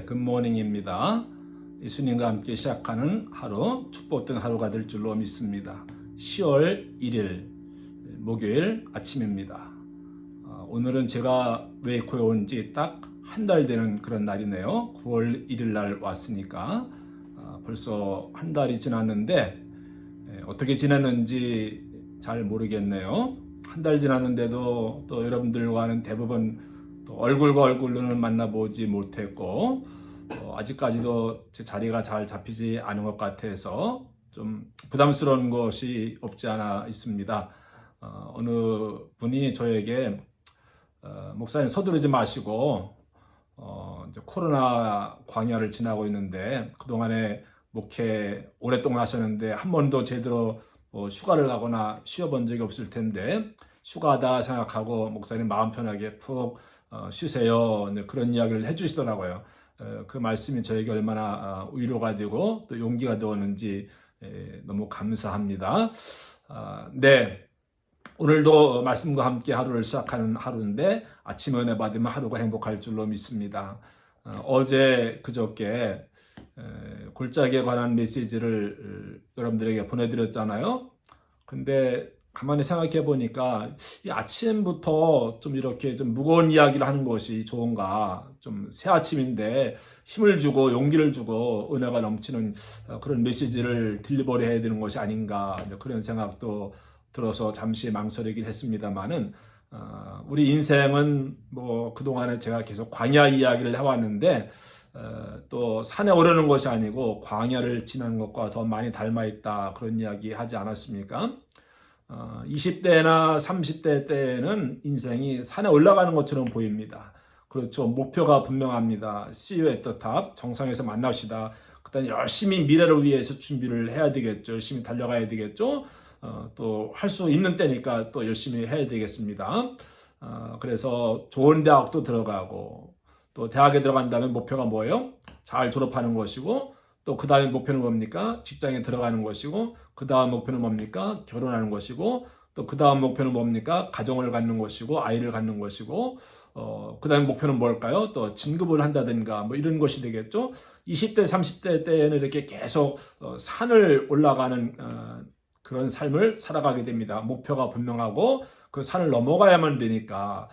굿모닝입니다. 예수님과 함께 시작하는 하루, 축복된 하루가 될 줄로 믿습니다. 10월 1일 목요일 아침입니다. 오늘은 제가 왜 고에 온지 딱 한 달 되는 그런 날이네요. 9월 1일 날 왔으니까 벌써 한 달이 지났는데 어떻게 지났는지 잘 모르겠네요. 한 달 지났는데도 또 여러분들과는 대부분 또 얼굴과 얼굴로는 만나보지 못했고 아직까지도 제 자리가 잘 잡히지 않은 것 같아서 좀 부담스러운 것이 없지 않아 있습니다. 어느 분이 저에게 목사님 서두르지 마시고 이제 코로나 광야를 지나고 있는데 그동안에 목회 오랫동안 하셨는데 한 번도 제대로 휴가를 가거나 쉬어본 적이 없을 텐데 휴가다 생각하고 목사님 마음 편하게 푹 쉬세요. 그런 이야기를 해주시더라고요. 그 말씀이 저에게 얼마나 위로가 되고 또 용기가 되었는지 너무 감사합니다. 네. 오늘도 말씀과 함께 하루를 시작하는 하루인데 아침 은혜 받으면 하루가 행복할 줄로 믿습니다. 어제 그저께 골짜기에 관한 메시지를 여러분들에게 보내드렸잖아요. 근데 가만히 생각해 보니까 이 아침부터 좀 이렇게 좀 무거운 이야기를 하는 것이 좋은가, 좀 새 아침인데 힘을 주고 용기를 주고 은혜가 넘치는 그런 메시지를 딜리버리 해야 되는 것이 아닌가, 그런 생각도 들어서 잠시 망설이긴 했습니다만은 우리 인생은 뭐 그동안에 제가 계속 광야 이야기를 해왔는데 또 산에 오르는 것이 아니고 광야를 지나는 것과 더 많이 닮아있다, 그런 이야기 하지 않았습니까? 20대나 30대 때는 인생이 산에 올라가는 것처럼 보입니다. 그렇죠. 목표가 분명합니다. See you at the top. 정상에서 만납시다. 그다음 열심히 미래를 위해서 준비를 해야 되겠죠. 열심히 달려가야 되겠죠. 또 할 수 있는 때니까 또 열심히 해야 되겠습니다. 그래서 좋은 대학도 들어가고 또 대학에 들어간다면 목표가 뭐예요? 잘 졸업하는 것이고 또 그 다음에 목표는 뭡니까? 직장에 들어가는 것이고 그 다음 목표는 뭡니까? 결혼하는 것이고 또 그 다음 목표는 뭡니까? 가정을 갖는 것이고 아이를 갖는 것이고 그 다음 목표는 뭘까요? 또 진급을 한다든가 뭐 이런 것이 되겠죠. 20대 30대 때에는 이렇게 계속 산을 올라가는 그런 삶을 살아가게 됩니다. 목표가 분명하고 그 산을 넘어가야만 되니까.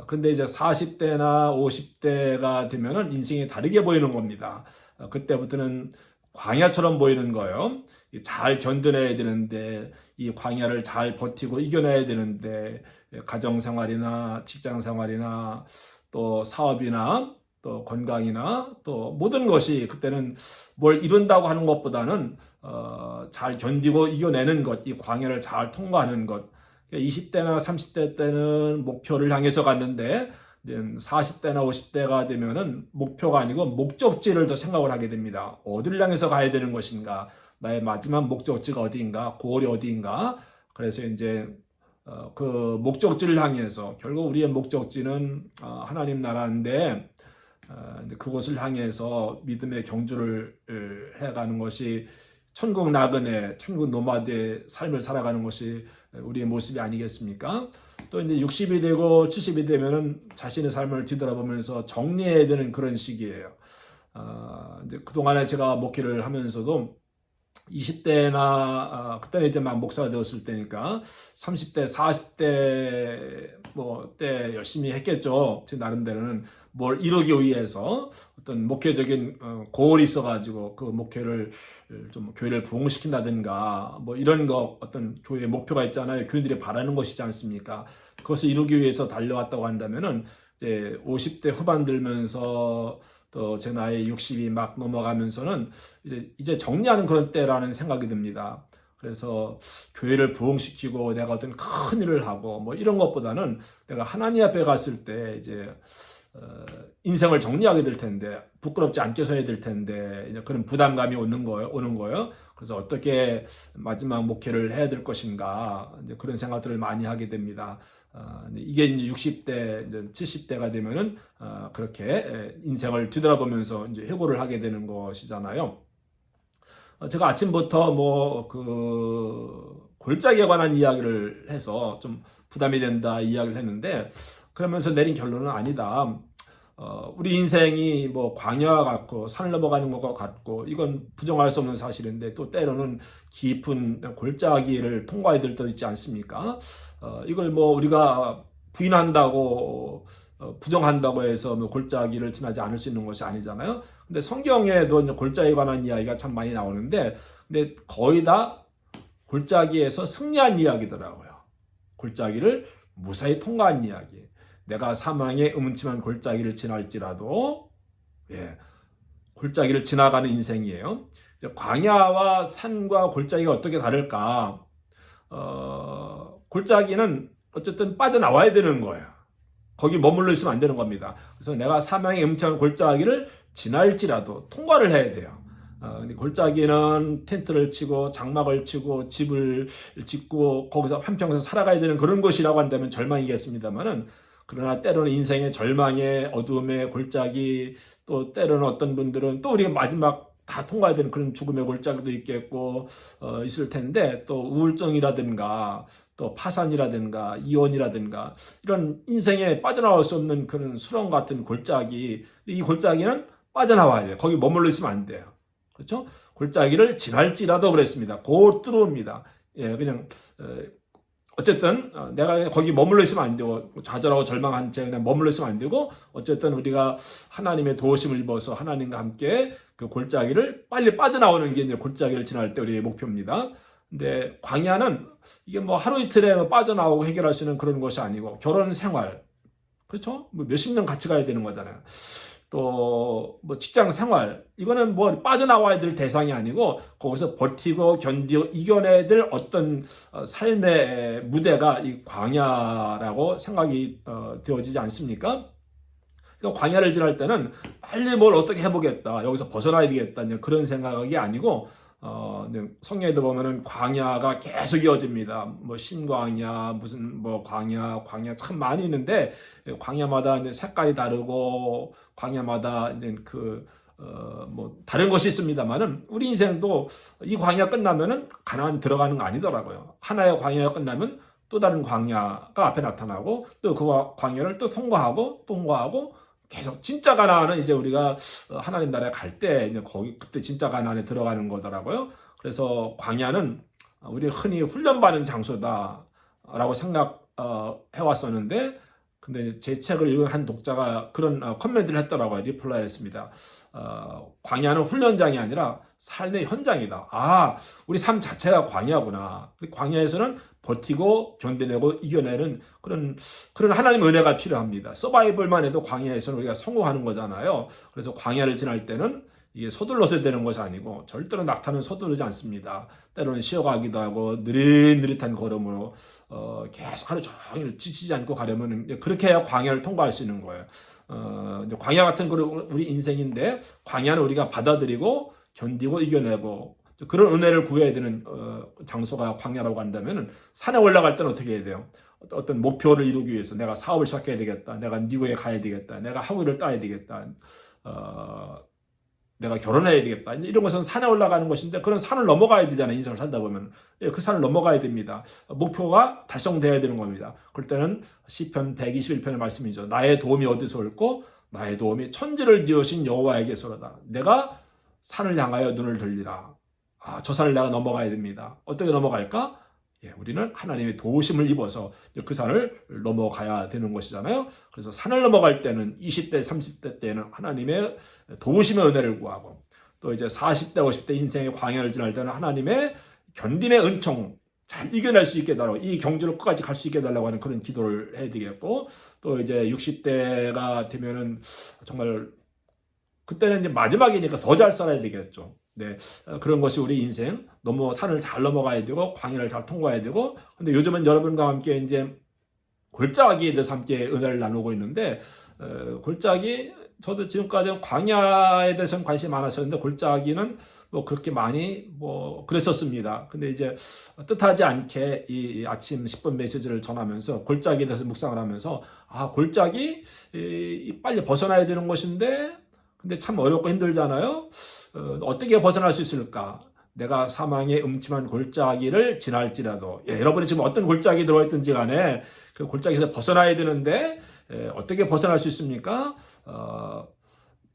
근데 이제 40대나 50대가 되면은 인생이 다르게 보이는 겁니다. 그때부터는 광야처럼 보이는 거예요. 잘 견뎌내야 되는데 이 광야를 잘 버티고 이겨내야 되는데 가정생활이나 직장생활이나 또 사업이나 또 건강이나 또 모든 것이 그때는 뭘 이룬다고 하는 것보다는 잘 견디고 이겨내는 것, 이 광야를 잘 통과하는 것. 20대나 30대 때는 목표를 향해서 갔는데 40대나 50대가 되면은 목표가 아니고 목적지를 더 생각을 하게 됩니다. 어디를 향해서 가야 되는 것인가? 나의 마지막 목적지가 어디인가? 고을이 어디인가? 그래서 이제 그 목적지를 향해서 결국 우리의 목적지는 하나님 나라인데 그곳을 향해서 믿음의 경주를 해가는 것이 천국 나그네, 천국 노마드의 삶을 살아가는 것이 우리의 모습이 아니겠습니까? 또 이제 60이 되고 70이 되면은 자신의 삶을 뒤돌아보면서 정리해야 되는 그런 시기예요. 이제 그동안에 제가 목회를 하면서도 20대나 그때는 이제 막 목사가 되었을 때니까 30대, 40대 뭐 때 열심히 했겠죠. 제 나름대로는 뭘 이루기 위해서 어떤 목회적인 고울이 있어가지고 그 목회를 좀 교회를 부흥시킨다든가 뭐 이런 거 어떤 교회의 목표가 있잖아요. 교인들이 바라는 것이지 않습니까? 그것을 이루기 위해서 달려왔다고 한다면은 이제 50대 후반 들면서 또 제 나이 60이 막 넘어가면서는 이제 정리하는 그런 때라는 생각이 듭니다. 그래서 교회를 부흥시키고 내가 어떤 큰 일을 하고 뭐 이런 것보다는 내가 하나님 앞에 갔을 때 이제 인생을 정리하게 될 텐데 부끄럽지 않게 서야 될 텐데 이제 그런 부담감이 오는 거예요. 그래서 어떻게 마지막 목회를 해야 될 것인가 이제 그런 생각들을 많이 하게 됩니다. 이게 이제 60대, 이제 70대가 되면은 그렇게 인생을 뒤돌아보면서 이제 회고를 하게 되는 것이잖아요. 제가 아침부터 뭐 그 골짜기에 관한 이야기를 해서 좀 부담이 된다 이야기를 했는데 그러면서 내린 결론은 아니다. 우리 인생이 뭐 광야와 같고 산을 넘어가는 것과 같고 이건 부정할 수 없는 사실인데 또 때로는 깊은 골짜기를 통과해야 될 때도 있지 않습니까? 이걸 뭐 우리가 부인한다고 부정한다고 해서 뭐 골짜기를 지나지 않을 수 있는 것이 아니잖아요. 근데 성경에도 이제 골짜기에 관한 이야기가 참 많이 나오는데 근데 거의 다 골짜기에서 승리한 이야기더라고요. 골짜기를 무사히 통과한 이야기. 내가 사망의 음침한 골짜기를 지날지라도 골짜기를 지나가는 인생이에요. 광야와 산과 골짜기가 어떻게 다를까? 골짜기는 어쨌든 빠져나와야 되는 거예요. 거기 머물러 있으면 안 되는 겁니다. 그래서 내가 사망의 음침한 골짜기를 지날지라도 통과를 해야 돼요. 골짜기는 텐트를 치고 장막을 치고 집을 짓고 거기서 한평생 살아가야 되는 그런 곳이라고 한다면 절망이겠습니다만은 그러나 때로는 인생의 절망의 어두움의 골짜기 또 때로는 어떤 분들은 또 우리가 마지막 다 통과해야 되는 그런 죽음의 골짜기도 있겠고 있을 텐데 또 우울증이라든가 또 파산이라든가 이혼이라든가 이런 인생에 빠져나올 수 없는 그런 수렁 같은 골짜기 이 골짜기는 빠져나와야 돼요. 거기 머물러 있으면 안 돼요. 그렇죠? 골짜기를 지날지라도 그랬습니다. 곧 들어옵니다. 그냥 어쨌든 내가 거기 머물러 있으면 안 되고 좌절하고 절망한 채 그냥 머물러 있으면 안 되고 어쨌든 우리가 하나님의 도우심을 입어서 하나님과 함께 그 골짜기를 빨리 빠져나오는 게 이제 골짜기를 지날 때 우리의 목표입니다. 근데 광야는 이게 뭐 하루 이틀에 빠져나오고 해결할 수 있는 그런 것이 아니고 결혼 생활 그렇죠? 뭐 몇십 년 같이 가야 되는 거잖아요. 또 뭐 직장 생활 이거는 뭐 빠져나와야 될 대상이 아니고 거기서 버티고 견디고 이겨내야 될 어떤 삶의 무대가 이 광야라고 생각이 되어지지 않습니까? 그러니까 광야를 지날 때는 빨리 뭘 어떻게 해보겠다 여기서 벗어나야 되겠다 그런 생각이 아니고 성경에도 보면은 광야가 계속 이어집니다. 뭐 신광야 무슨 뭐 광야 참 많이 있는데 광야마다 이제 색깔이 다르고 광야마다 이제 뭐 다른 것이 있습니다만은 우리 인생도 이 광야 끝나면은 가나안 들어가는 거 아니더라고요. 하나의 광야가 끝나면 또 다른 광야가 앞에 나타나고 또 그 광야를 또 통과하고 계속 진짜 가나안은 이제 우리가 하나님 나라에 갈 때 이제 거기 그때 진짜 가나안에 들어가는 거더라고요. 그래서 광야는 우리 흔히 훈련받는 장소다라고 생각해 왔었는데 근데 제 책을 읽은 한 독자가 그런 커멘트를 했더라고요. 리플라이 했습니다. 광야는 훈련장이 아니라 삶의 현장이다. 아, 우리 삶 자체가 광야구나. 광야에서는 버티고 견뎌내고 이겨내는 그런 하나님의 은혜가 필요합니다. 서바이벌만 해도 광야에서는 우리가 성공하는 거잖아요. 그래서 광야를 지날 때는 이게 서둘러서 되는 것이 아니고 절대로 낙타는 서두르지 않습니다. 때로는 쉬어가기도 하고 느릿느릿한 걸음으로 계속 하루 종일 지치지 않고 가려면 그렇게 해야 광야를 통과할 수 있는 거예요. 광야 같은 우리 인생인데 광야는 우리가 받아들이고 견디고 이겨내고 그런 은혜를 구해야 되는 장소가 광야라고 한다면 산에 올라갈 때는 어떻게 해야 돼요? 어떤 목표를 이루기 위해서 내가 사업을 시작해야 되겠다. 내가 미국에 가야 되겠다. 내가 학위를 따야 되겠다. 내가 결혼해야 되겠다. 이런 것은 산에 올라가는 것인데 그런 산을 넘어가야 되잖아요. 인생을 살다 보면. 그 산을 넘어가야 됩니다. 목표가 달성돼야 되는 겁니다. 그럴 때는 시편 121편의 말씀이죠. 나의 도움이 어디서 올고 나의 도움이 천지를 지으신 여호와에게서로다. 내가 산을 향하여 눈을 들리라. 저 산을 내가 넘어가야 됩니다. 어떻게 넘어갈까? 우리는 하나님의 도우심을 입어서 그 산을 넘어가야 되는 것이잖아요. 그래서 산을 넘어갈 때는 20대, 30대 때는 하나님의 도우심의 은혜를 구하고 또 이제 40대, 50대 인생의 광야를 지날 때는 하나님의 견딤의 은총 잘 이겨낼 수 있게 해달라고 이 경주를 끝까지 갈 수 있게 해달라고 하는 그런 기도를 해야 되겠고 또 이제 60대가 되면은 정말 그때는 이제 마지막이니까 더 잘 살아야 되겠죠. 네, 그런 것이 우리 인생 산을 잘 넘어가야 되고 광야를 잘 통과해야 되고 근데 요즘은 여러분과 함께 이제 골짜기에 대해서 함께 은혜를 나누고 있는데 골짜기 저도 지금까지 광야에 대해서는 관심이 많았었는데 골짜기는 뭐 그렇게 많이 뭐 그랬었습니다. 근데 이제 뜻하지 않게 이 아침 10분 메시지를 전하면서 골짜기에 대해서 묵상을 하면서 골짜기 빨리 벗어나야 되는 것인데 근데 참 어렵고 힘들잖아요. 어떻게 벗어날 수 있을까? 내가 사망의 음침한 골짜기를 지날지라도 여러분이 지금 어떤 골짜기 들어있든지 간에 그 골짜기에서 벗어나야 되는데 어떻게 벗어날 수 있습니까?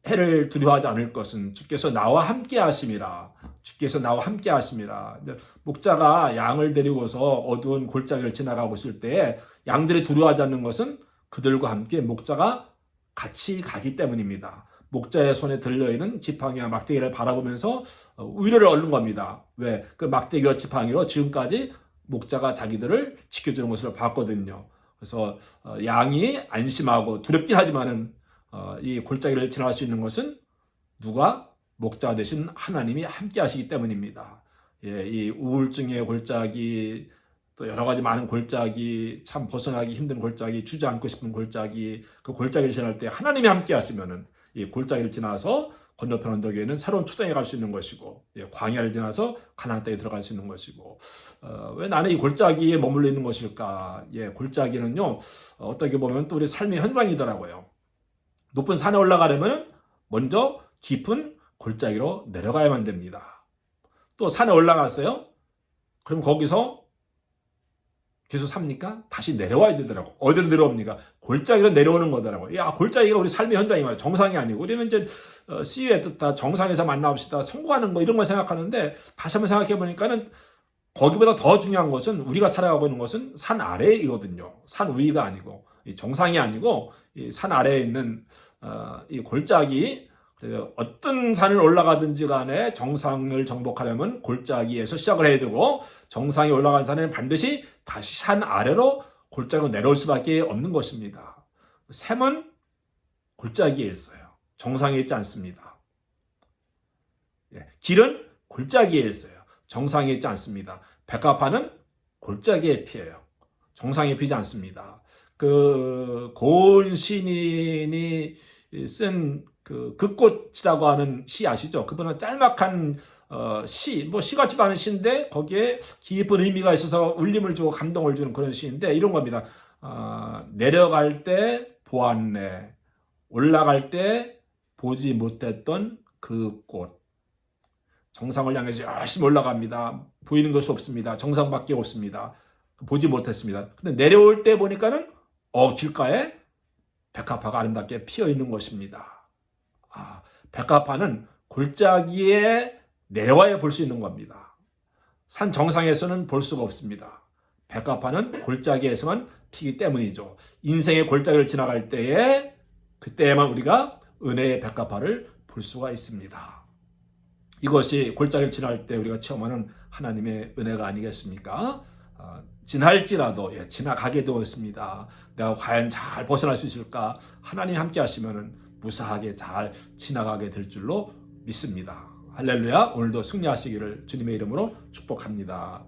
해를 두려워하지 않을 것은 주께서 나와 함께 하심이라. 주께서 나와 함께 하심이라. 목자가 양을 데리고서 어두운 골짜기를 지나가고 있을 때 양들이 두려워하지 않는 것은 그들과 함께 목자가 같이 가기 때문입니다. 목자의 손에 들려있는 지팡이와 막대기를 바라보면서 위로를 얻는 겁니다. 왜? 그 막대기와 지팡이로 지금까지 목자가 자기들을 지켜주는 것을 봤거든요. 그래서 양이 안심하고 두렵긴 하지만은 이 골짜기를 지나갈 수 있는 것은 누가? 목자 되신 하나님이 함께 하시기 때문입니다. 예, 이 우울증의 골짜기, 또 여러 가지 많은 골짜기, 참 벗어나기 힘든 골짜기, 주저앉고 싶은 골짜기, 그 골짜기를 지날 때 하나님이 함께 하시면은 이 골짜기를 지나서 건너편 언덕에는 새로운 초장에 갈 수 있는 것이고, 예, 광야를 지나서 가나안 땅에 들어갈 수 있는 것이고, 왜 나는 이 골짜기에 머물러 있는 것일까? 예, 골짜기는요, 어떻게 보면 또 우리 삶의 현장이더라고요. 높은 산에 올라가려면 먼저 깊은 골짜기로 내려가야만 됩니다. 또 산에 올라갔어요? 그럼 거기서 계속 삽니까? 다시 내려와야 되더라고. 어디로 내려옵니까? 골짜기로 내려오는 거더라고요. 야, 골짜기가 우리 삶의 현장이에요. 정상이 아니고. 우리는 이제 CU에 뜻다 정상에서 만나봅시다. 성공하는 거 이런 걸 생각하는데 다시 한번 생각해 보니까는 거기보다 더 중요한 것은 우리가 살아가고 있는 것은 산 아래이거든요. 산 위가 아니고 정상이 아니고 이 산 아래에 있는 이 골짜기. 어떤 산을 올라가든지 간에 정상을 정복하려면 골짜기에서 시작을 해야 되고 정상에 올라간 산에는 반드시 다시 산 아래로 골짜기로 내려올 수밖에 없는 것입니다. 샘은 골짜기에 있어요. 정상에 있지 않습니다. 길은 골짜기에 있어요. 정상에 있지 않습니다. 백합화는 골짜기에 피어요. 정상에 피지 않습니다. 그 고은 시인이 쓴 그 꽃이라고 하는 시 아시죠? 그분은 짤막한 시, 뭐 시 같지도 않은 시인데 거기에 깊은 의미가 있어서 울림을 주고 감동을 주는 그런 시인데 이런 겁니다. 내려갈 때 보았네, 올라갈 때 보지 못했던 그 꽃. 정상을 향해서 열심히 올라갑니다. 보이는 것이 없습니다. 정상밖에 없습니다. 보지 못했습니다. 근데 내려올 때 보니까는 길가에 백합화가 아름답게 피어 있는 것입니다. 백합화는 골짜기에 내려와야 볼 수 있는 겁니다. 산 정상에서는 볼 수가 없습니다. 백합화는 골짜기에서만 피기 때문이죠. 인생의 골짜기를 지나갈 때에 그때에만 우리가 은혜의 백합화를 볼 수가 있습니다. 이것이 골짜기를 지날 때 우리가 체험하는 하나님의 은혜가 아니겠습니까? 지날지라도 지나가게 되었습니다. 내가 과연 잘 벗어날 수 있을까? 하나님 함께 하시면 무사하게 잘 지나가게 될 줄로 믿습니다. 할렐루야. 오늘도 승리하시기를 주님의 이름으로 축복합니다.